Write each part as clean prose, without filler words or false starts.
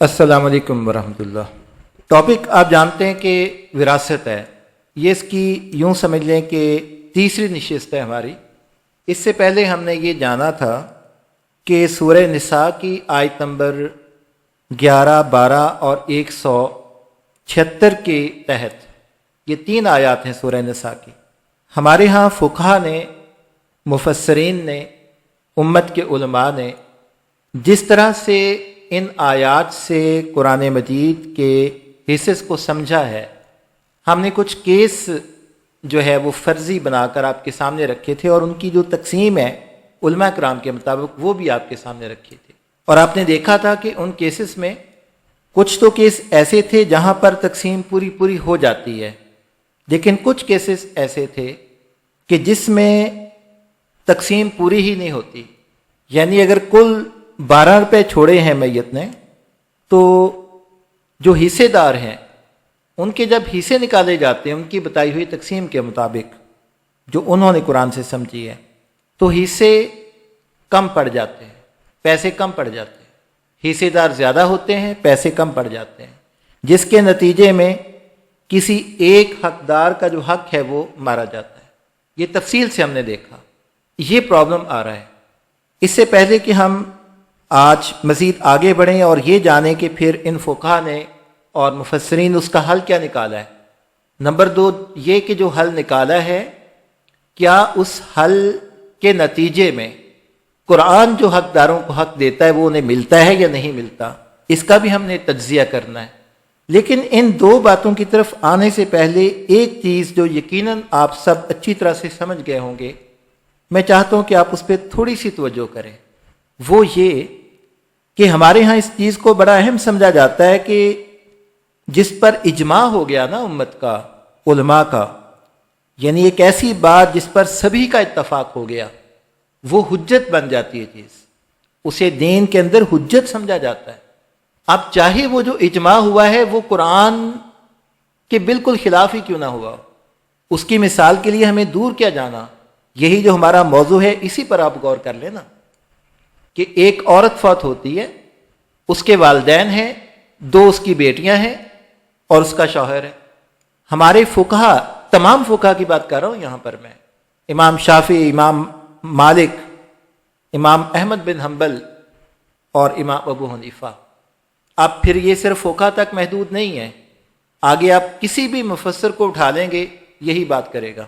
السلام علیکم ورحمۃ اللہ۔ ٹاپک آپ جانتے ہیں کہ وراثت ہے۔ یہ اس کی یوں سمجھ لیں کہ تیسری نشست ہے ہماری۔ اس سے پہلے ہم نے یہ جانا تھا کہ سورہ نساء کی آیت نمبر 11، 12 اور 176 کے تحت، یہ 3 آیات ہیں سورہ نساء کی۔ ہمارے ہاں فقہا نے، مفسرین نے، امت کے علماء نے جس طرح سے ان آیات سے قرآن مجید کے حصص کو سمجھا ہے، ہم نے کچھ کیس جو ہے وہ فرضی بنا کر آپ کے سامنے رکھے تھے، اور ان کی جو تقسیم ہے علماء کرام کے مطابق وہ بھی آپ کے سامنے رکھے تھے۔ اور آپ نے دیکھا تھا کہ ان کیسز میں کچھ تو کیس ایسے تھے جہاں پر تقسیم پوری ہو جاتی ہے، لیکن کچھ کیسز ایسے تھے کہ جس میں تقسیم پوری ہی نہیں ہوتی۔ یعنی اگر کل 12 روپے چھوڑے ہیں میت نے، تو جو حصے دار ہیں ان کے جب حصے نکالے جاتے ہیں ان کی بتائی ہوئی تقسیم کے مطابق جو انہوں نے قرآن سے سمجھی ہے، تو حصے کم پڑ جاتے ہیں، پیسے کم پڑ جاتے ہیں، حصے دار زیادہ ہوتے ہیں، پیسے کم پڑ جاتے ہیں، جس کے نتیجے میں کسی ایک حقدار کا جو حق ہے وہ مارا جاتا ہے۔ یہ تفصیل سے ہم نے دیکھا، یہ پرابلم آ رہا ہے۔ اس سے پہلے کہ ہم آج مزید آگے بڑھیں اور یہ جانیں کہ پھر ان فقہا نے اور مفسرین اس کا حل کیا نکالا ہے، نمبر 2 یہ کہ جو حل نکالا ہے، کیا اس حل کے نتیجے میں قرآن جو حقداروں کو حق دیتا ہے وہ انہیں ملتا ہے یا نہیں ملتا، اس کا بھی ہم نے تجزیہ کرنا ہے۔ لیکن ان 2 باتوں کی طرف آنے سے پہلے ایک چیز جو یقیناً آپ سب اچھی طرح سے سمجھ گئے ہوں گے، میں چاہتا ہوں کہ آپ اس پہ تھوڑی سی توجہ کریں۔ وہ یہ کہ ہمارے ہاں اس چیز کو بڑا اہم سمجھا جاتا ہے کہ جس پر اجماع ہو گیا نا امت کا، علماء کا، یعنی ایک ایسی بات جس پر سبھی کا اتفاق ہو گیا، وہ حجت بن جاتی ہے چیز، اسے دین کے اندر حجت سمجھا جاتا ہے۔ اب چاہے وہ جو اجماع ہوا ہے وہ قرآن کے بالکل خلاف ہی کیوں نہ ہوا، اس کی مثال کے لیے ہمیں دور کیا جانا، یہی جو ہمارا موضوع ہے اسی پر آپ غور کر لینا کہ ایک عورت فوت ہوتی ہے، اس کے والدین ہیں، 2 اس کی بیٹیاں ہیں اور اس کا شوہر ہے۔ ہمارے فقہا، تمام فقہا کی بات کر رہا ہوں یہاں پر میں، امام شافعی، امام مالک، امام احمد بن حنبل اور امام ابو حنیفہ۔ اب پھر یہ صرف فقہا تک محدود نہیں ہے، آگے آپ کسی بھی مفسر کو اٹھا لیں گے یہی بات کرے گا،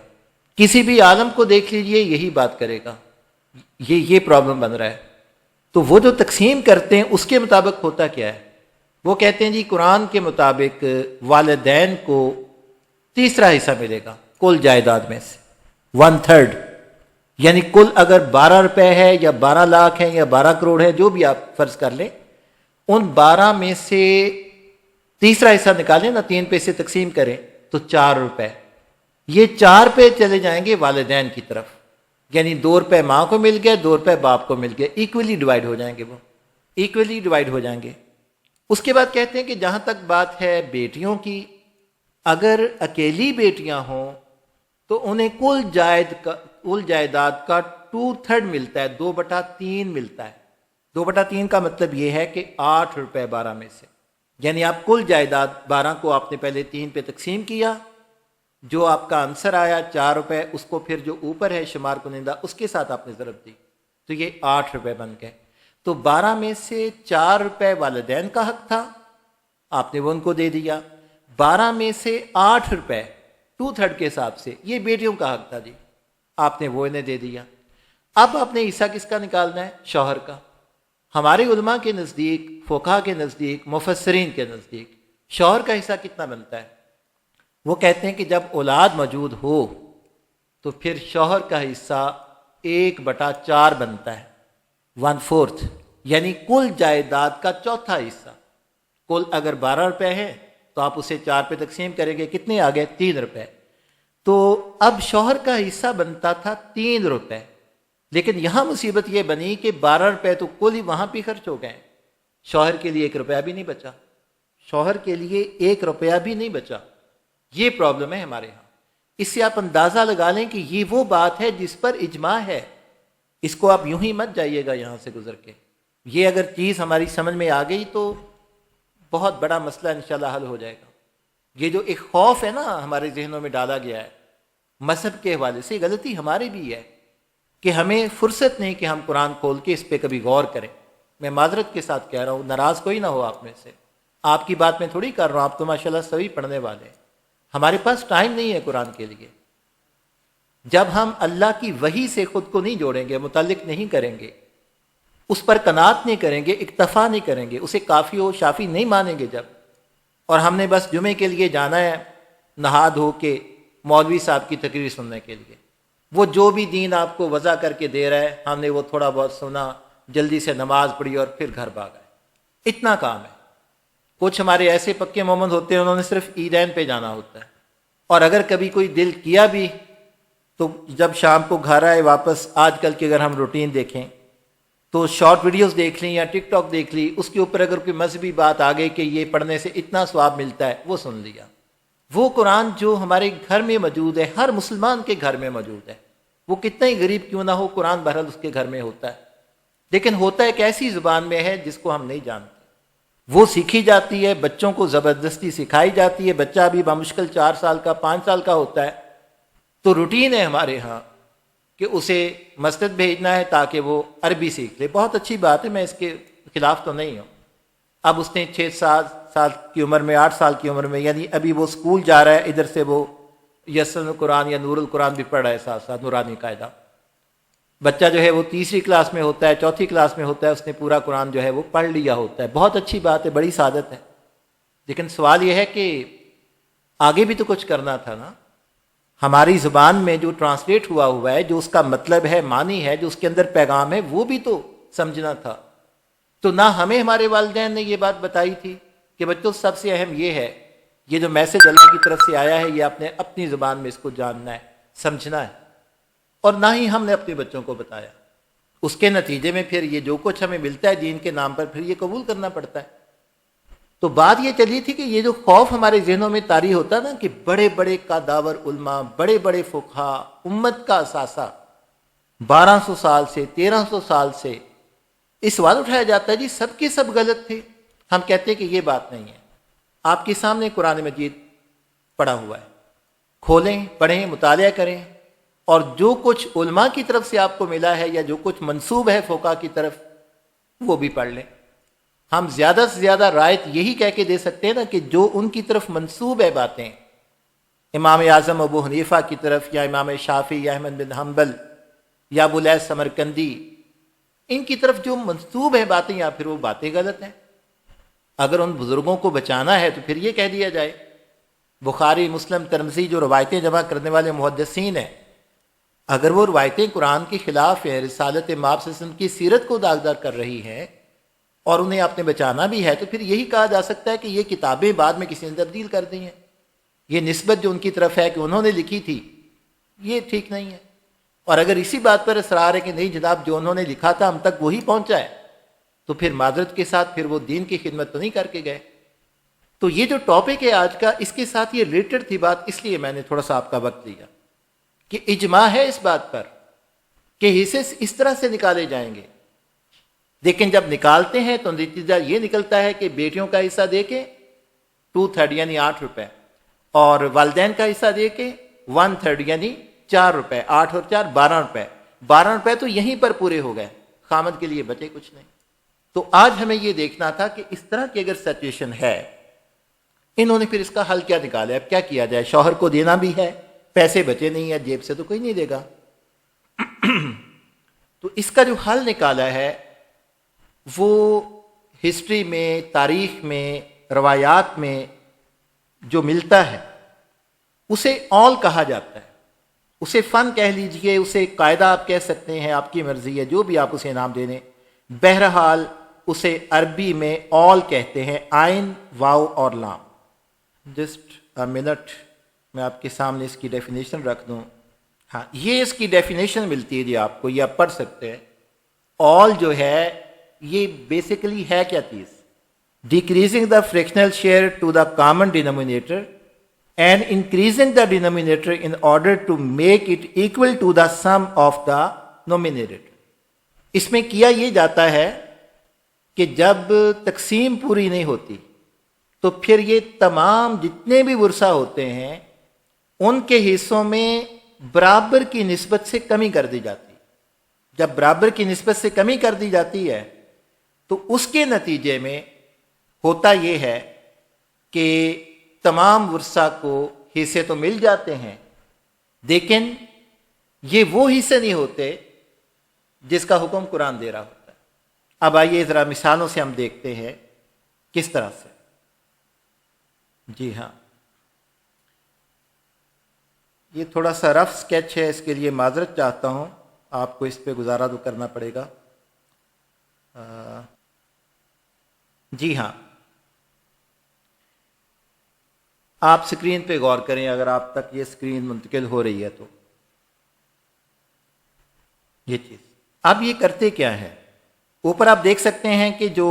کسی بھی عالم کو دیکھ لیجئے یہی بات کرے گا۔ یہ پرابلم بن رہا ہے۔ تو وہ جو تقسیم کرتے ہیں اس کے مطابق ہوتا کیا ہے، وہ کہتے ہیں جی قرآن کے مطابق والدین کو تیسرا حصہ ملے گا کل جائیداد میں سے، 1/3، یعنی کل اگر 12 روپے ہے یا 12 لاکھ ہے یا 12 کروڑ ہے، جو بھی آپ فرض کر لیں، ان 12 میں سے تیسرا حصہ نکالیں نا، 3 پہ سے تقسیم کریں تو 4 روپے، یہ 4 پہ چلے جائیں گے والدین کی طرف، یعنی 2 روپے ماں کو مل گئے، 2 روپے باپ کو مل گئے، ایکولی ڈیوائڈ ہو جائیں گے، وہ ایکولی ڈیوائڈ ہو جائیں گے۔ اس کے بعد کہتے ہیں کہ جہاں تک بات ہے بیٹیوں کی، اگر اکیلی بیٹیاں ہوں تو انہیں کل جائیداد کا 2/3 ملتا ہے، 2/3 ملتا ہے۔ 2/3 کا مطلب یہ ہے کہ 8 روپے 12 میں سے، یعنی آپ کل جائیداد 12 کو آپ نے پہلے 3 پہ تقسیم کیا، جو آپ کا آنسر آیا 4 روپے، اس کو پھر جو اوپر ہے شمار کنندہ اس کے ساتھ آپ نے ضرب دی تو یہ 8 روپے بن گئے۔ تو 12 میں سے 4 روپے والدین کا حق تھا، آپ نے وہ ان کو دے دیا۔ 12 میں سے 8 روپے 2/3 کے حساب سے یہ بیٹیوں کا حق تھا جی، آپ نے وہ انہیں دے دیا۔ اب آپ نے حصہ کس کا نکالنا ہے؟ شوہر کا۔ ہمارے علماء کے نزدیک، فقہا کے نزدیک، مفسرین کے نزدیک شوہر کا حصہ کتنا بنتا ہے؟ وہ کہتے ہیں کہ جب اولاد موجود ہو تو پھر شوہر کا حصہ 1/4 بنتا ہے، 1/4، یعنی کل جائیداد کا چوتھا حصہ۔ کل اگر 12 روپے ہے تو آپ اسے 4 پہ تقسیم کریں گے، کتنے آ گئے؟ 3 روپے۔ تو اب شوہر کا حصہ بنتا تھا 3 روپے، لیکن یہاں مصیبت یہ بنی کہ 12 روپے تو کل ہی وہاں پہ خرچ ہو گئے، شوہر کے لیے 1 روپیہ بھی نہیں بچا، شوہر کے لیے 1 روپیہ بھی نہیں بچا۔ یہ پرابلم ہے ہمارے ہاں۔ اس سے آپ اندازہ لگا لیں کہ یہ وہ بات ہے جس پر اجماع ہے، اس کو آپ یوں ہی مت جائیے گا یہاں سے گزر کے۔ یہ اگر چیز ہماری سمجھ میں آ گئی تو بہت بڑا مسئلہ انشاءاللہ حل ہو جائے گا۔ یہ جو ایک خوف ہے نا ہمارے ذہنوں میں ڈالا گیا ہے مذہب کے حوالے سے، غلطی ہماری بھی ہے کہ ہمیں فرصت نہیں کہ ہم قرآن کھول کے اس پہ کبھی غور کریں۔ میں معذرت کے ساتھ کہہ رہا ہوں، ناراض کوئی نہ ہو آپ میں سے، آپ کی بات میں تھوڑی کر رہا ہوں، آپ تو ماشاءاللہ سبھی پڑھنے والے ہیں۔ ہمارے پاس ٹائم نہیں ہے قرآن کے لیے۔ جب ہم اللہ کی وحی سے خود کو نہیں جوڑیں گے، متعلق نہیں کریں گے، اس پر قناعت نہیں کریں گے، اکتفا نہیں کریں گے، اسے کافی و شافی نہیں مانیں گے، جب اور ہم نے بس جمعے کے لیے جانا ہے نہا دھو کے مولوی صاحب کی تقریر سننے کے لیے، وہ جو بھی دین آپ کو وضع کر کے دے رہا ہے ہم نے وہ تھوڑا بہت سنا، جلدی سے نماز پڑھی اور پھر گھر بھاگ آئے، اتنا کام ہے۔ کچھ ہمارے ایسے پکے مومن ہوتے ہیں انہوں نے صرف عیدین پہ جانا ہوتا ہے، اور اگر کبھی کوئی دل کیا بھی تو جب شام کو گھر آئے واپس، آج کل کی اگر ہم روٹین دیکھیں تو شارٹ ویڈیوز دیکھ لیں یا ٹک ٹاک دیکھ لی، اس کے اوپر اگر کوئی مذہبی بات آ گئی کہ یہ پڑھنے سے اتنا ثواب ملتا ہے وہ سن لیا۔ وہ قرآن جو ہمارے گھر میں موجود ہے، ہر مسلمان کے گھر میں موجود ہے، وہ کتنا ہی غریب کیوں نہ ہو، قرآن بہرحال اس کے گھر میں ہوتا ہے، لیکن ہوتا ایک ایسی زبان میں ہے جس کو ہم نہیں جانتے۔ وہ سیکھی جاتی ہے، بچوں کو زبردستی سکھائی جاتی ہے، بچہ بھی بمشکل 4 سال کا 5 سال کا ہوتا ہے، تو روٹین ہے ہمارے ہاں کہ اسے مسجد بھیجنا ہے تاکہ وہ عربی سیکھ لے۔ بہت اچھی بات ہے، میں اس کے خلاف تو نہیں ہوں۔ اب اس نے 6-7 سال کی عمر میں، 8 سال کی عمر میں، یعنی ابھی وہ اسکول جا رہا ہے، ادھر سے وہ یسن القرآن یا نور القرآن بھی پڑھ رہا ہے ساتھ ساتھ، نورانی قاعدہ۔ بچہ جو ہے وہ تیسری کلاس میں ہوتا ہے، چوتھی کلاس میں ہوتا ہے، اس نے پورا قرآن جو ہے وہ پڑھ لیا ہوتا ہے۔ بہت اچھی بات ہے، بڑی سعادت ہے، لیکن سوال یہ ہے کہ آگے بھی تو کچھ کرنا تھا نا۔ ہماری زبان میں جو ٹرانسلیٹ ہوا ہے، جو اس کا مطلب ہے، معنی ہے، جو اس کے اندر پیغام ہے، وہ بھی تو سمجھنا تھا۔ تو نہ ہمیں ہمارے والدین نے یہ بات بتائی تھی کہ بچوں سب سے اہم یہ ہے، یہ جو میسج اللہ کی طرف سے آیا ہے یہ آپ نے اپنی زبان میں اس کو جاننا ہے، سمجھنا ہے، اور نہ ہی ہم نے اپنے بچوں کو بتایا۔ اس کے نتیجے میں پھر یہ جو کچھ ہمیں ملتا ہے دین کے نام پر، پھر یہ قبول کرنا پڑتا ہے۔ تو بات یہ چلی تھی کہ یہ جو خوف ہمارے ذہنوں میں طاری ہوتا نا کہ بڑے بڑے قاداور علماء، بڑے بڑے فقہا، امت کا اثاثہ 1200 سال سے 1300 سال سے، اس سوال اٹھایا جاتا ہے جی سب کے سب غلط تھے۔ ہم کہتے ہیں کہ یہ بات نہیں ہے۔ آپ کے سامنے قرآن مجید پڑھا ہوا ہے، کھولیں، پڑھیں، مطالعہ کریں، اور جو کچھ علماء کی طرف سے آپ کو ملا ہے یا جو کچھ منسوب ہے فقہا کی طرف وہ بھی پڑھ لیں۔ ہم زیادہ سے زیادہ رائت یہی کہہ کے دے سکتے ہیں نا کہ جو ان کی طرف منسوب ہے باتیں، امام اعظم ابو حنیفہ کی طرف یا امام شافعی یا احمد بن حنبل یا ابو الیث سمرقندی، ان کی طرف جو منسوب ہے باتیں یا پھر وہ باتیں غلط ہیں۔ اگر ان بزرگوں کو بچانا ہے تو پھر یہ کہہ دیا جائے۔ بخاری، مسلم، ترمذی جو روایتیں جمع کرنے والے محدثین ہیں، اگر وہ روایتیں قرآن کے خلاف ہیں، رسالت مآب صلی اللہ علیہ وسلم کی سیرت کو داغدار کر رہی ہیں اور انہیں آپ نے بچانا بھی ہے، تو پھر یہی کہا جا سکتا ہے کہ یہ کتابیں بعد میں کسی نے تبدیل کر دی ہیں۔ یہ نسبت جو ان کی طرف ہے کہ انہوں نے لکھی تھی، یہ ٹھیک نہیں ہے۔ اور اگر اسی بات پر اصرار ہے کہ نہیں جناب جو انہوں نے لکھا تھا ہم تک وہی پہنچا ہے، تو پھر معذرت کے ساتھ پھر وہ دین کی خدمت تو نہیں کر کے گئے۔ تو یہ جو ٹاپک ہے آج کا، اس کے ساتھ یہ ریلیٹڈ تھی بات، اس لیے میں نے تھوڑا سا آپ کا وقت لیا کہ اجماع ہے اس بات پر کہ حصے اس طرح سے نکالے جائیں گے، لیکن جب نکالتے ہیں تو نتیجہ یہ نکلتا ہے کہ بیٹیوں کا حصہ دے کے 2/3 یعنی 8 روپے، اور والدین کا حصہ دے کے 1/3 یعنی 4 روپے، 8 اور 4 12 روپے، 12 روپے تو یہیں پر پورے ہو گئے، خامد کے لیے بچے کچھ نہیں۔ تو آج ہمیں یہ دیکھنا تھا کہ اس طرح کی اگر سچویشن ہے، انہوں نے پھر اس کا حل کیا نکالا، اب کیا کیا جائے؟ شوہر کو دینا بھی ہے، پیسے بچے نہیں ہیں، جیب سے تو کوئی نہیں دے گا۔ تو اس کا جو حل نکالا ہے وہ ہسٹری میں، تاریخ میں، روایات میں جو ملتا ہے اسے اول کہا جاتا ہے، اسے فن کہہ لیجئے، اسے قاعدہ آپ کہہ سکتے ہیں، آپ کی مرضی ہے جو بھی آپ اسے نام دے دیں۔ بہرحال اسے عربی میں اول کہتے ہیں، آئن، واو اور لام۔ جسٹ اے منٹ، میں آپ کے سامنے اس کی ڈیفینیشن رکھ دوں۔ ہاں، یہ اس کی ڈیفینیشن ملتی ہے جی آپ کو، یہ آپ پڑھ سکتے ہیں۔ اول جو ہے یہ بیسیکلی ہے کیا چیز؟ Decreasing the fractional share to the common denominator and increasing the denominator in order to make it equal to the sum of the numerator. اس میں کیا یہ جاتا ہے کہ جب تقسیم پوری نہیں ہوتی، تو پھر یہ تمام جتنے بھی ورثہ ہوتے ہیں ان کے حصوں میں برابر کی نسبت سے کمی کر دی جاتی ہے۔ جب برابر کی نسبت سے کمی کر دی جاتی ہے تو اس کے نتیجے میں ہوتا یہ ہے کہ تمام ورثہ کو حصے تو مل جاتے ہیں، لیکن یہ وہ حصے نہیں ہوتے جس کا حکم قرآن دے رہا ہوتا ہے۔ اب آئیے ذرا مثالوں سے ہم دیکھتے ہیں کس طرح سے۔ جی ہاں، یہ تھوڑا سا رف سکیچ ہے، اس کے لیے معذرت چاہتا ہوں، آپ کو اس پہ گزارا تو کرنا پڑے گا۔ جی ہاں، آپ سکرین پہ غور کریں، اگر آپ تک یہ سکرین منتقل ہو رہی ہے تو یہ چیز۔ اب یہ کرتے کیا ہے؟ اوپر آپ دیکھ سکتے ہیں کہ جو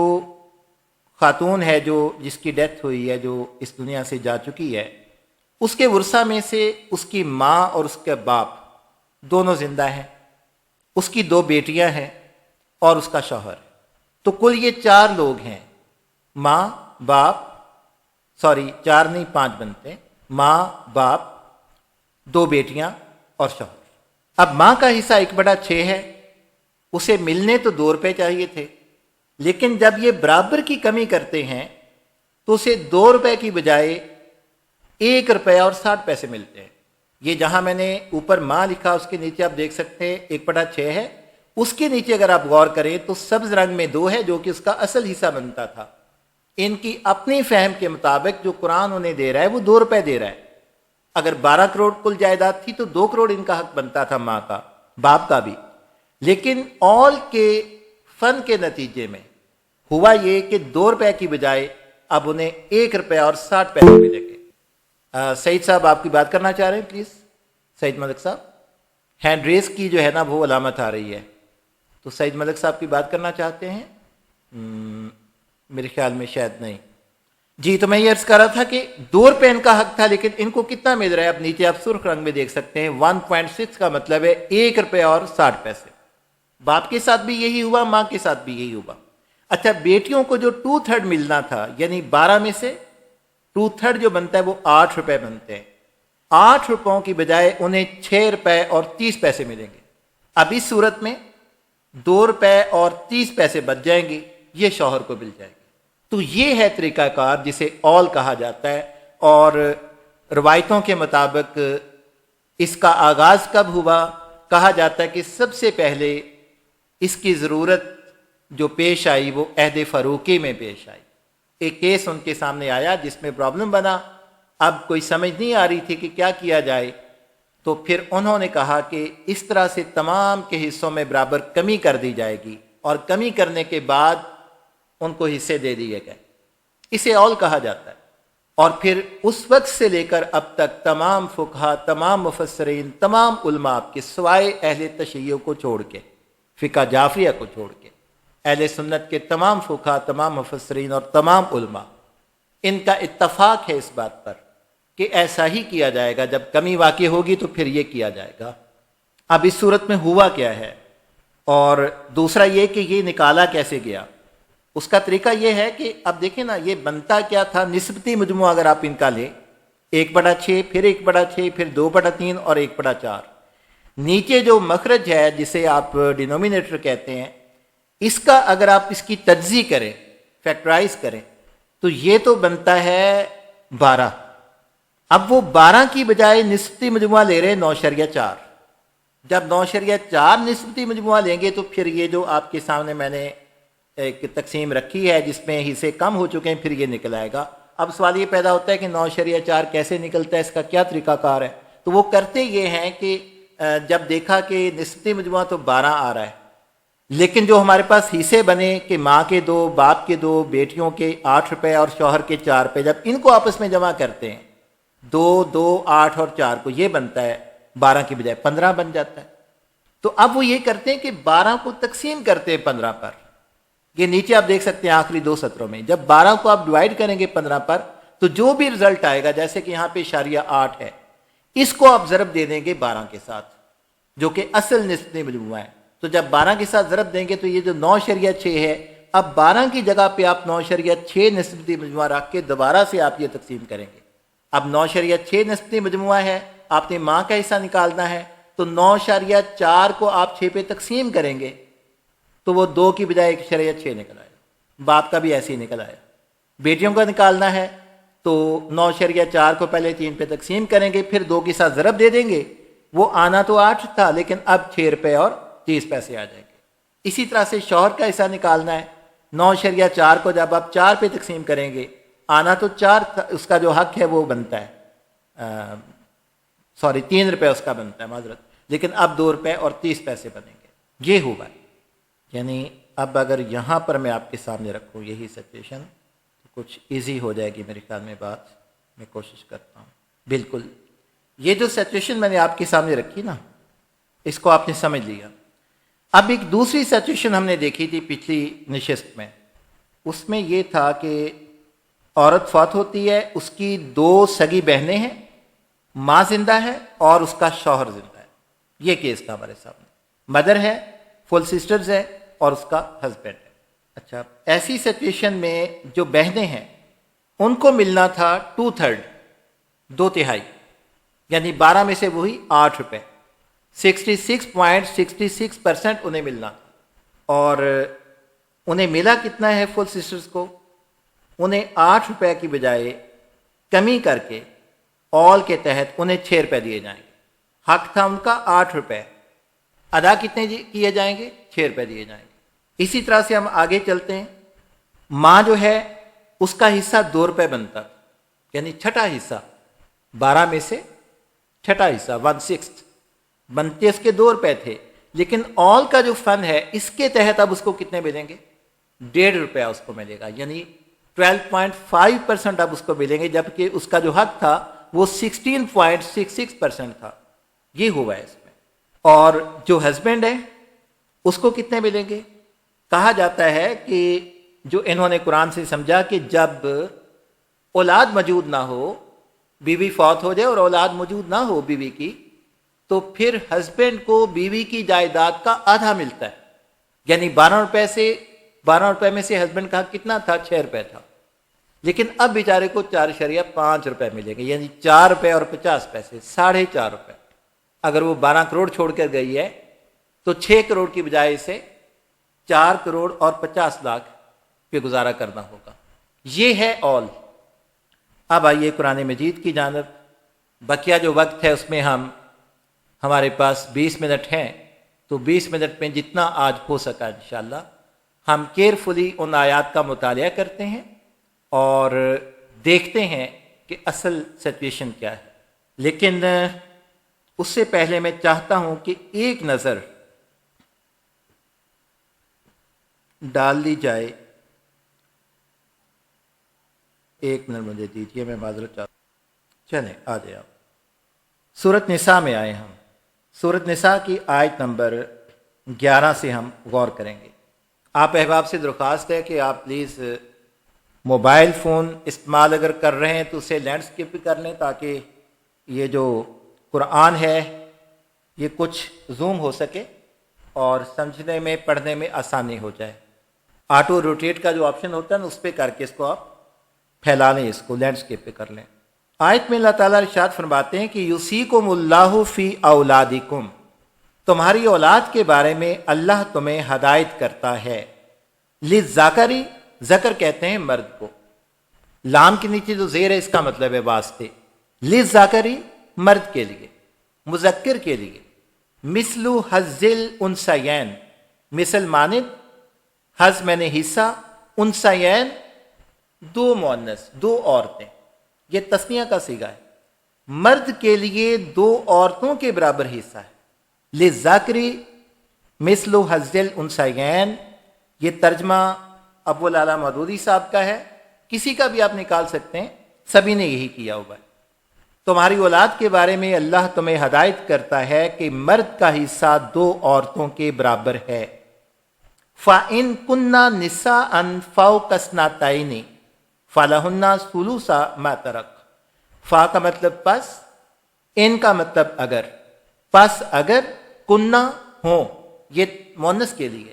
خاتون ہے جس کی ڈیتھ ہوئی ہے، جو اس دنیا سے جا چکی ہے، اس کے ورثہ میں سے اس کی ماں اور اس کے باپ دونوں زندہ ہیں، اس کی 2 بیٹیاں ہیں اور اس کا شوہر ہے۔ تو کل یہ 4 لوگ ہیں، ماں باپ، 4 نہیں 5 بنتے ہیں، ماں باپ، 2 بیٹیاں اور شوہر۔ اب ماں کا حصہ 1/6 ہے، اسے ملنے تو 2 روپے چاہیے تھے، لیکن جب یہ برابر کی کمی کرتے ہیں تو اسے 2 روپے کی بجائے 1 روپیہ اور 60 پیسے ملتے ہیں۔ یہ جہاں میں نے اوپر ماں لکھا اس کے نیچے آپ دیکھ سکتے ہیں 1/6 ہے، اس کے نیچے اگر آپ غور کریں تو سبز رنگ میں 2 ہے جو کہ اس کا اصل حصہ بنتا تھا۔ ان کی اپنی فہم کے مطابق جو قرآن انہیں دے رہا ہے وہ 2 روپے دے رہا ہے۔ اگر 12 کروڑ کل جائیداد تھی تو 2 کروڑ ان کا حق بنتا تھا، ماں کا، باپ کا بھی۔ لیکن اول کے فن کے نتیجے میں ہوا یہ کہ 2 روپے کی بجائے اب انہیں 1 روپیہ اور 60 پیسے ملیں گے۔ سعید صاحب آپ کی بات کرنا چاہ رہے ہیں؟ پلیز سعید ملک صاحب، ہینڈ ریز کی جو ہے نا وہ علامت آ رہی ہے، تو سعید ملک صاحب کی بات کرنا چاہتے ہیں؟ میرے خیال میں شاید نہیں۔ جی، تو میں یہ عرض کر رہا تھا کہ 2 روپے ان کا حق تھا، لیکن ان کو کتنا مل رہا ہے؟ اب نیچے آپ سرخ رنگ میں دیکھ سکتے ہیں 1.6 کا مطلب ہے 1 روپے اور 60 پیسے۔ باپ کے ساتھ بھی یہی ہوا، ماں کے ساتھ بھی یہی ہوا۔ اچھا، بیٹیوں کو جو 2/3 ملنا تھا، یعنی 12 میں سے 2/3 جو بنتا ہے وہ 8 روپے بنتے ہیں۔ 8 روپوں کی بجائے انہیں 6 روپے اور 30 پیسے ملیں گے۔ اب اس صورت میں 2 روپے اور 30 پیسے بچ جائیں گے، یہ شوہر کو مل جائے گی۔ تو یہ ہے طریقہ کار جسے اول کہا جاتا ہے، اور روایتوں کے مطابق اس کا آغاز کب ہوا؟ کہا جاتا ہے کہ سب سے پہلے اس کی ضرورت جو پیش آئی وہ عہد فاروقی میں پیش آئی۔ ایک کیس ان کے سامنے آیا جس میں پرابلم بنا، اب کوئی سمجھ نہیں آ رہی تھی کہ کیا کیا جائے، تو پھر انہوں نے کہا کہ اس طرح سے تمام کے حصوں میں برابر کمی کر دی جائے گی، اور کمی کرنے کے بعد ان کو حصے دے دیے گئے۔ اسے اول کہا جاتا ہے۔ اور پھر اس وقت سے لے کر اب تک تمام فقہا، تمام مفسرین، تمام علماء کے سوائے اہل تشیع کو چھوڑ کے، فقہ جعفریہ کو چھوڑ کے، اہل سنت کے تمام فقہا، تمام مفسرین اور تمام علماء، ان کا اتفاق ہے اس بات پر کہ ایسا ہی کیا جائے گا۔ جب کمی واقع ہوگی تو پھر یہ کیا جائے گا۔ اب اس صورت میں ہوا کیا ہے، اور دوسرا یہ کہ یہ نکالا کیسے گیا؟ اس کا طریقہ یہ ہے کہ اب دیکھیں نا، یہ بنتا کیا تھا؟ نسبتی مجموعہ اگر آپ ان کا لیں، 1/6، پھر 1/6، پھر 2/3 اور 1/4۔ نیچے جو مخرج ہے جسے آپ ڈینومینیٹر کہتے ہیں، اس کا اگر آپ اس کی تجزیہ کریں، فیکٹرائز کریں، تو یہ تو بنتا ہے 12۔ اب وہ 12 کی بجائے نسبتی مجموعہ لے رہے 9.4۔ جب 9.4 نسبتی مجموعہ لیں گے تو پھر یہ جو آپ کے سامنے میں نے ایک تقسیم رکھی ہے جس میں حصے کم ہو چکے ہیں، پھر یہ نکل آئے گا۔ اب سوال یہ پیدا ہوتا ہے کہ 9.4 کیسے نکلتا ہے، اس کا کیا طریقہ کار ہے؟ تو وہ کرتے یہ ہیں کہ جب دیکھا کہ نسبتی مجموعہ تو 12 آ رہا ہے، لیکن جو ہمارے پاس حصے بنے کہ ماں کے 2، باپ کے 2، بیٹیوں کے 8 روپے اور شوہر کے 4 روپے، جب ان کو آپس میں جمع کرتے ہیں 2، 2، 8 اور 4 کو، یہ بنتا ہے 12 کی بجائے 15 بن جاتا ہے۔ تو اب وہ یہ کرتے ہیں کہ 12 کو تقسیم کرتے ہیں 15 پر۔ یہ نیچے آپ دیکھ سکتے ہیں آخری 2 سطروں میں، جب 12 کو آپ ڈیوائڈ کریں گے 15 پر تو جو بھی رزلٹ آئے گا، جیسے کہ یہاں پہ 0.8 ہے، اس کو آپ ضرب دے دیں گے 12 کے ساتھ، جو کہ اصل نسبتی مجموعہ ہے۔ تو جب 12 کے ساتھ ضرب دیں گے تو یہ جو 9.6 ہے، اب 12 کی جگہ پہ آپ 9.6 نسبتی مجموعہ رکھ کے دوبارہ سے آپ یہ تقسیم کریں گے. اب 9.6 نسبتی مجموعہ ہے, آپ نے ماں کا حصہ نکالنا ہے, تو 9.4 کو آپ 6 پہ تقسیم کریں گے تو وہ 2 کی بجائے 1.6 نکل آئے. باپ کا بھی ایسے ہی نکل آیا. بیٹیوں کا نکالنا ہے تو 9.4 کو پہلے 3 پہ تقسیم کریں گے, پھر 2 کے ساتھ ضرب دے دیں گے. وہ آنا تو 8 تھا لیکن اب 6 روپے اور 30 پیسے آ جائیں گے. اسی طرح سے شوہر کا حصہ نکالنا ہے. 9.4 کو جب آپ 4 پہ تقسیم کریں گے, آنا تو 4 تھا, اس کا جو حق ہے وہ بنتا ہے 3 روپے اس کا بنتا ہے معذرت, لیکن اب 2 روپے اور 30 پیسے بنیں گے. یہ ہوا. یعنی اب اگر یہاں پر میں آپ کے سامنے رکھوں یہی سچویشن تو کچھ ایزی ہو جائے گی میرے خیال میں بات. میں کوشش کرتا ہوں. بالکل یہ جو سچویشن میں نے آپ کے سامنے رکھی نا, اس کو آپ نے سمجھ لیا. اب ایک دوسری سچویشن ہم نے دیکھی تھی پچھلی نشست میں. اس میں یہ تھا کہ عورت فوت ہوتی ہے, اس کی 2 سگی بہنیں ہیں, ماں زندہ ہے اور اس کا شوہر زندہ ہے. یہ کیس تھا ہمارے سامنے. مدر ہے, فل سسٹرز ہے اور اس کا ہسبینڈ ہے. اچھا, ایسی سچویشن میں جو بہنیں ہیں ان کو ملنا تھا 2/3, 2/3, یعنی 12 میں سے وہی 8 روپے. 66.66% انہیں ملنا تھا. اور انہیں ملا کتنا ہے فل سسٹرز کو؟ انہیں 8 روپے کی بجائے کمی کر کے آل کے تحت انہیں 6 روپے دیے جائیں گے. حق تھا ان کا 8 روپے, ادا کتنے کیے جائیں گے؟ 6 روپے دیے جائیں گے. اسی طرح سے ہم آگے چلتے ہیں. ماں جو ہے اس کا حصہ 2 روپے بنتا تھا, یعنی چھٹا حصہ, 12 میں سے چھٹا حصہ 1/6 بنتے اس کے 2 روپے تھے. لیکن آل کا جو فن ہے اس کے تحت اب اس کو کتنے ملیں گے؟ 1.5 روپیہ اس کو ملے گا, یعنی 12.5% اب اس کو ملیں گے, جبکہ اس کا جو حق تھا وہ 16.66% تھا. یہ ہوا ہے اس میں. اور جو ہسبینڈ ہے اس کو کتنے ملیں گے؟ کہا جاتا ہے کہ جو انہوں نے قرآن سے سمجھا کہ جب اولاد موجود نہ ہو, بیوی فوت ہو جائے اور اولاد موجود نہ ہو بیوی کی, تو پھر ہسبینڈ کو بیوی کی جائیداد کا آدھا ملتا ہے. یعنی 12 روپے میں سے ہسبینڈ کا کتنا تھا؟ 6 روپے تھا. لیکن اب بیچارے کو 4.5 روپے ملیں گے, یعنی 4 روپے اور 50 پیسے, 4.5 روپے. اگر وہ 12 کروڑ چھوڑ کر گئی ہے تو 6 کروڑ کی بجائے سے 4 کروڑ اور 50 لاکھ پہ گزارا کرنا ہوگا. یہ ہے آل. اب آئیے قرآن مجید کی جانب. بقیہ جو وقت ہے اس میں ہمارے پاس 20 منٹ ہیں, تو 20 منٹ میں جتنا آج ہو سکا انشاءاللہ ہم کیئرفلی ان آیات کا مطالعہ کرتے ہیں اور دیکھتے ہیں کہ اصل سچویشن کیا ہے. لیکن اس سے پہلے میں چاہتا ہوں کہ ایک نظر ڈال لی جائے. ایک منٹ مجھے دیجیے, میں معذرت چاہتا ہوں. چلیں آ جائے آپ. سورۃ نساء میں آئے ہم. سورۃ نساء کی آیت نمبر 11 سے ہم غور کریں گے. آپ احباب سے درخواست ہے کہ آپ پلیز موبائل فون استعمال اگر کر رہے ہیں تو اسے لینڈسکیپ بھی کر لیں, تاکہ یہ جو قرآن ہے یہ کچھ زوم ہو سکے اور سمجھنے میں پڑھنے میں آسانی ہو جائے. آٹو روٹیٹ کا جو آپشن ہوتا ہے نا, اس پہ کر کے اس کو آپ پھیلا لیں, اس کو لینڈسکیپ پہ کر لیں. آیت میں اللہ تعالیٰ ارشاد فرماتے ہیں کہ یوصیکم اللہ فی اولادکم, تمہاری اولاد کے بارے میں اللہ تمہیں ہدایت کرتا ہے. للذکری, ذکر کہتے ہیں مرد کو, لام کے نیچے جو زیر ہے اس کا مطلب ہے واسطے. للذکری مرد کے لیے, مذکر کے لیے. مثل حظ الانثیین, مثل مانند, حظ میں نے حصہ, انثیین 2 مؤنث 2 عورتیں, یہ تسنیہ کا صیغہ ہے. مرد کے لیے 2 عورتوں کے برابر حصہ ہے. للذکری مثل حظ الانثیین, یہ ترجمہ ابو العلا مودودی صاحب کا ہے, کسی کا بھی آپ نکال سکتے ہیں, سبھی نے یہی کیا ہوا ہے. تمہاری اولاد کے بارے میں اللہ تمہیں ہدایت کرتا ہے کہ مرد کا حصہ 2 عورتوں کے برابر ہے. فَإِن كُنَّ نِسَاءً فَوْقَ اثْنَتَيْنِ فَلَهُنَّ ثُلُثُ مَا تَرَكَ. فا کا مطلب پس, ان کا مطلب اگر. پس اگر, کنہ ہوں, یہ مؤنث کے لیے.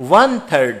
1/3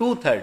2/3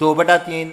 2/3,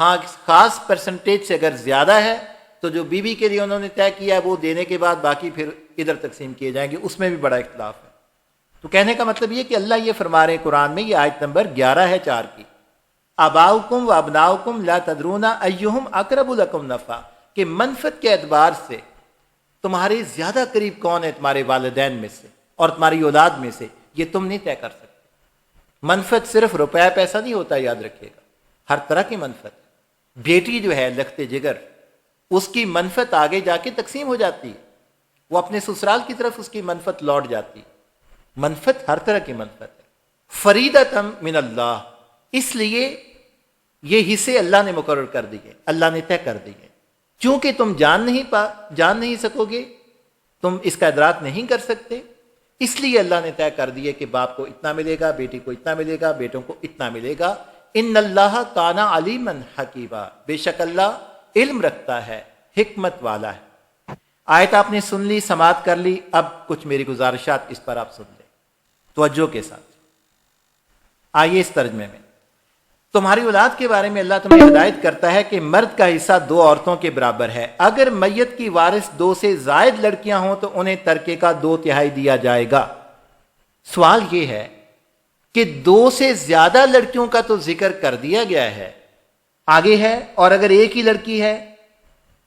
ہاں خاص پرسنٹیج سے اگر زیادہ ہے تو جو بیوی کے لیے انہوں نے طے کیا ہے وہ دینے کے بعد باقی پھر ادھر تقسیم کیے جائیں گے، اس میں بھی بڑا اختلاف ہے۔ تو کہنے کا مطلب یہ کہ اللہ یہ فرما رہے ہیں قرآن میں، یہ آیت نمبر 11 ہے 4 کی، آباؤکم و ابناؤکم لا تدرون ایہم اقرب لکم نفعا، کہ منفعت کے اعتبار سے تمہارے زیادہ قریب کون ہے تمہارے والدین میں سے اور تمہاری اولاد میں سے، یہ تم نہیں طے کر سکتے۔ منفعت صرف روپیہ پیسہ نہیں ہوتا، یاد رکھیے گا، ہر طرح کی منفعت۔ بیٹی جو ہے لخت جگر، اس کی منفعت آگے جا کے تقسیم ہو جاتی ہے، وہ اپنے سسرال کی طرف اس کی منفعت لوٹ جاتی ہے۔ منفعت ہر طرح کی منفعت ہے، فریدۃ من اللہ، اس لیے یہ حصے اللہ نے مقرر کر دیے، اللہ نے طے کر دیے۔ چونکہ تم جان نہیں سکو گے، تم اس کا ادراک نہیں کر سکتے، اس لیے اللہ نے طے کر دیے کہ باپ کو اتنا ملے گا، بیٹی کو اتنا ملے گا، بیٹوں کو اتنا ملے گا۔ ان اللہ کان علیما حکیما، بے شک اللہ علم رکھتا ہے، حکمت والا ہے۔ آیت آپ نے سن لی، سماعت کر لی، اب کچھ میری گزارشات اس پر آپ سن لیں توجہ کے ساتھ۔ آئیے اس ترجمے میں، تمہاری اولاد کے بارے میں اللہ تمہیں ہدایت کرتا ہے کہ مرد کا حصہ 2 عورتوں کے برابر ہے، اگر میت کی وارث 2 سے زائد لڑکیاں ہوں تو انہیں ترکے کا 2/3 دیا جائے گا۔ سوال یہ ہے کہ 2 سے زیادہ لڑکیوں کا تو ذکر کر دیا گیا ہے، آگے ہے، اور اگر ایک ہی لڑکی ہے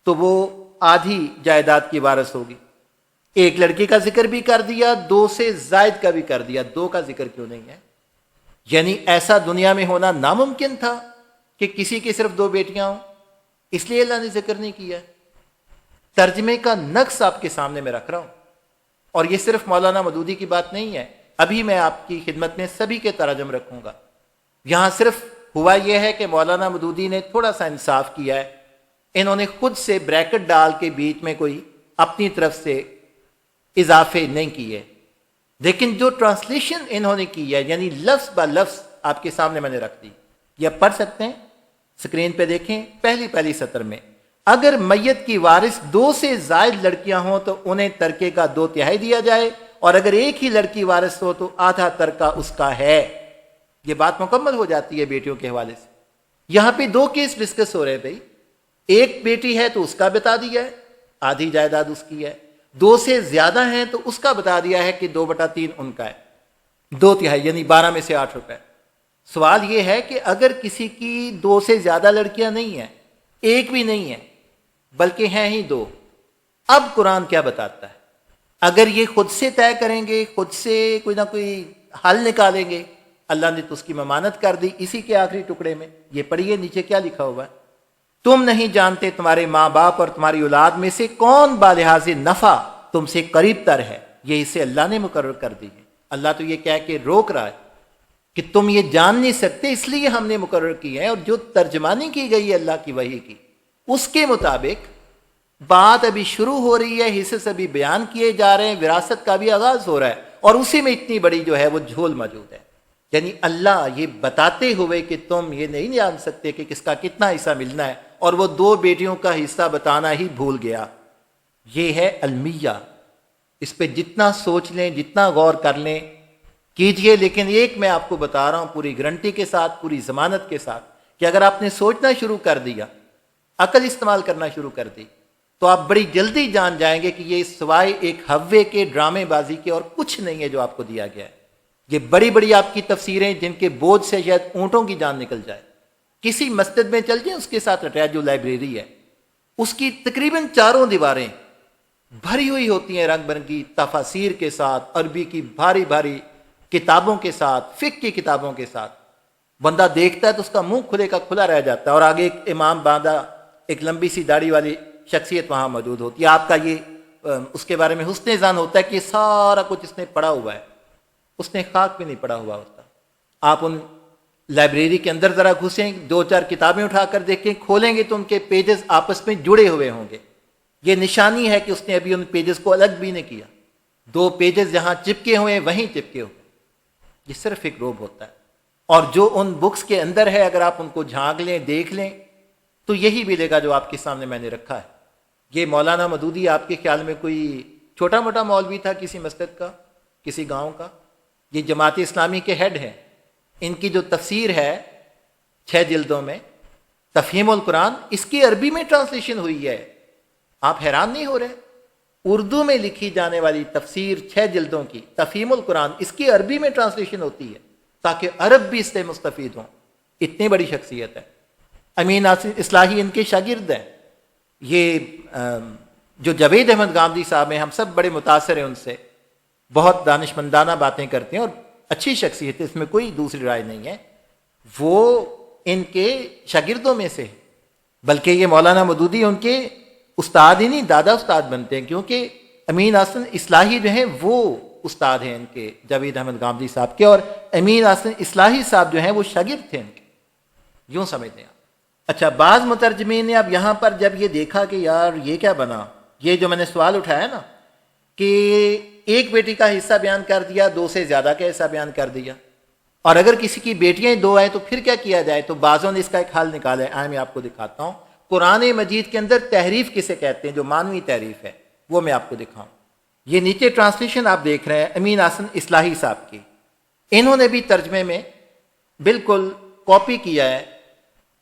تو وہ آدھی جائیداد کی وارث ہوگی۔ ایک لڑکی کا ذکر بھی کر دیا، 2 سے زائد کا بھی کر دیا، 2 کا ذکر کیوں نہیں ہے؟ یعنی ایسا دنیا میں ہونا ناممکن تھا کہ کسی کی صرف 2 بیٹیاں ہوں، اس لیے اللہ نے ذکر نہیں کیا۔ ترجمے کا نقص آپ کے سامنے میں رکھ رہا ہوں، اور یہ صرف مولانا مودودی کی بات نہیں ہے، ابھی میں آپ کی خدمت میں سبھی کے تراجم رکھوں گا۔ یہاں صرف ہوا یہ ہے کہ مولانا مودودی نے تھوڑا سا انصاف کیا ہے، انہوں نے خود سے بریکٹ ڈال کے بیچ میں کوئی اپنی طرف سے اضافے نہیں کیے، لیکن جو ٹرانسلیشن انہوں نے کی ہے، یعنی لفظ با لفظ آپ کے سامنے میں نے رکھ دی، یہ آپ پڑھ سکتے ہیں، سکرین پہ دیکھیں، پہلی سطر میں، اگر میت کی وارث 2 سے زائد لڑکیاں ہوں تو انہیں ترکے کا 2/3 دیا جائے، اور اگر ایک ہی لڑکی وارث ہو تو آدھا ترکہ اس کا ہے۔ یہ بات مکمل ہو جاتی ہے بیٹیوں کے حوالے سے۔ یہاں پہ 2 کیس ڈسکس ہو رہے ہیں بھائی، ایک بیٹی ہے تو اس کا بتا دیا ہے، آدھی جائیداد اس کی ہے، 2 سے زیادہ ہیں تو اس کا بتا دیا ہے کہ 2/3 ان کا ہے، 2/3 یعنی 12 میں سے 8 روپے۔ سوال یہ ہے کہ اگر کسی کی 2 سے زیادہ لڑکیاں نہیں ہیں، ایک بھی نہیں ہے بلکہ ہیں ہی 2، اب قرآن کیا بتاتا ہے؟ اگر یہ خود سے طے کریں گے، خود سے کوئی نہ کوئی حل نکالیں گے، اللہ نے تو اس کی ممانت کر دی اسی کے آخری ٹکڑے میں۔ یہ پڑھیے نیچے کیا لکھا ہوا ہے، تم نہیں جانتے تمہارے ماں باپ اور تمہاری اولاد میں سے کون بالحاظ نفع تم سے قریب تر ہے، یہ اسے اللہ نے مقرر کر دی ہے۔ اللہ تو یہ کہہ کے روک رہا ہے کہ تم یہ جان نہیں سکتے، اس لیے ہم نے مقرر کی ہے، اور جو ترجمانی کی گئی ہے اللہ کی وحی کی، اس کے مطابق بات ابھی شروع ہو رہی ہے، حصص ابھی بیان کیے جا رہے ہیں، وراثت کا بھی آغاز ہو رہا ہے، اور اسی میں اتنی بڑی جو ہے وہ جھول موجود ہے۔ یعنی اللہ یہ بتاتے ہوئے کہ تم یہ نہیں جان سکتے کہ کس کا کتنا حصہ ملنا ہے، اور وہ 2 بیٹیوں کا حصہ بتانا ہی بھول گیا۔ یہ ہے المیہ، اس پہ جتنا سوچ لیں، جتنا غور کر لیں کیجئے، لیکن ایک میں آپ کو بتا رہا ہوں پوری گارنٹی کے ساتھ، پوری ضمانت کے ساتھ، کہ اگر آپ نے سوچنا شروع کر دیا، عقل استعمال کرنا شروع کر دی، تو آپ بڑی جلدی جان جائیں گے کہ یہ سوائے ایک ہوے کے ڈرامے بازی کے اور کچھ نہیں ہے جو آپ کو دیا گیا ہے۔ یہ بڑی بڑی آپ کی تفسیریں جن کے بوجھ سے شاید اونٹوں کی جان نکل جائے، کسی مسجد میں چل جائیں، اس کے ساتھ اٹیچ جو لائبریری ہے، اس کی تقریباً 4 دیواریں بھری ہوئی ہوتی ہیں رنگ برنگی تفاسیر کے ساتھ، عربی کی بھاری بھاری کتابوں کے ساتھ، فقہ کی کتابوں کے ساتھ۔ بندہ دیکھتا ہے تو اس کا منہ کھلے کا کھلا رہ جاتا ہے، اور آگے ایک امام باندھا، ایک لمبی سی داڑھی والی شخصیت وہاں موجود ہوتی ہے۔ آپ کا یہ اس کے بارے میں حسن ظن ہوتا ہے کہ سارا کچھ اس نے پڑھا ہوا ہے، اس نے خاک بھی نہیں پڑھا ہوا ہوتا۔ آپ ان لائبریری کے اندر ذرا گھسیں، 2-4 کتابیں اٹھا کر دیکھیں، کھولیں گے تو ان کے پیجز آپس میں جڑے ہوئے ہوں گے۔ یہ نشانی ہے کہ اس نے ابھی ان پیجز کو الگ بھی نہیں کیا، 2 پیجز جہاں چپکے ہوئے وہیں چپکے ہوئے۔ یہ صرف ایک روب ہوتا ہے، اور جو ان بکس کے اندر ہے اگر آپ ان کو جھانک لیں، دیکھ لیں، تو یہی ملے گا جو آپ کے سامنے میں نے رکھا ہے۔ یہ مولانا مودودی آپ کے خیال میں کوئی چھوٹا موٹا مولوی تھا کسی مسجد کا، کسی گاؤں کا؟ یہ جماعت اسلامی کے ہیڈ ہیں، ان کی جو تفسیر ہے 6 جلدوں میں، تفہیم القرآن اس کی عربی میں ٹرانسلیشن ہوئی ہے. آپ حیران نہیں ہو رہے؟ اردو میں لکھی جانے والی تفسیر 6 جلدوں کی تفہیم القرآن اس کی عربی میں ٹرانسلیشن ہوتی ہے تاکہ عرب بھی اس سے مستفید ہوں. اتنی بڑی شخصیت ہے. امین اصلاحی ان کے شاگرد ہیں. یہ جو جاوید احمد گامدی صاحب ہیں، ہم سب بڑے متاثر ہیں ان سے. بہت دانشمندانہ باتیں کرتے ہیں اور اچھی شخصیت ہے، اس میں کوئی دوسری رائے نہیں ہے. وہ ان کے شاگردوں میں سے، بلکہ یہ مولانا مودودی ان کے استاد ہی نہیں، دادا استاد بنتے ہیں، کیونکہ امین حسن اصلاحی جو ہیں وہ استاد ہیں ان کے جاوید احمد گامدی صاحب کے، اور امین حسن اصلاحی صاحب جو ہیں وہ شاگرد تھے ان کے. یوں سمجھتے ہیں. اچھا، بعض مترجمین نے اب یہاں پر جب یہ دیکھا کہ یار یہ کیا بنا، یہ جو میں نے سوال اٹھایا نا کہ ایک بیٹی کا حصہ بیان کر دیا، 2 سے زیادہ کا حصہ بیان کر دیا، اور اگر کسی کی بیٹیاں 2 آئیں تو پھر کیا کیا جائے، تو بعضوں نے اس کا ایک حل نکالا ہے. آئے میں آپ کو دکھاتا ہوں. قرآن مجید کے اندر تحریف کسے کہتے ہیں، جو مانوی تحریف ہے وہ میں آپ کو دکھاؤں. یہ نیچے ٹرانسلیشن آپ دیکھ رہے ہیں امین حسن اصلاحی صاحب کی. انہوں نے بھی ترجمے میں بالکل کاپی کیا ہے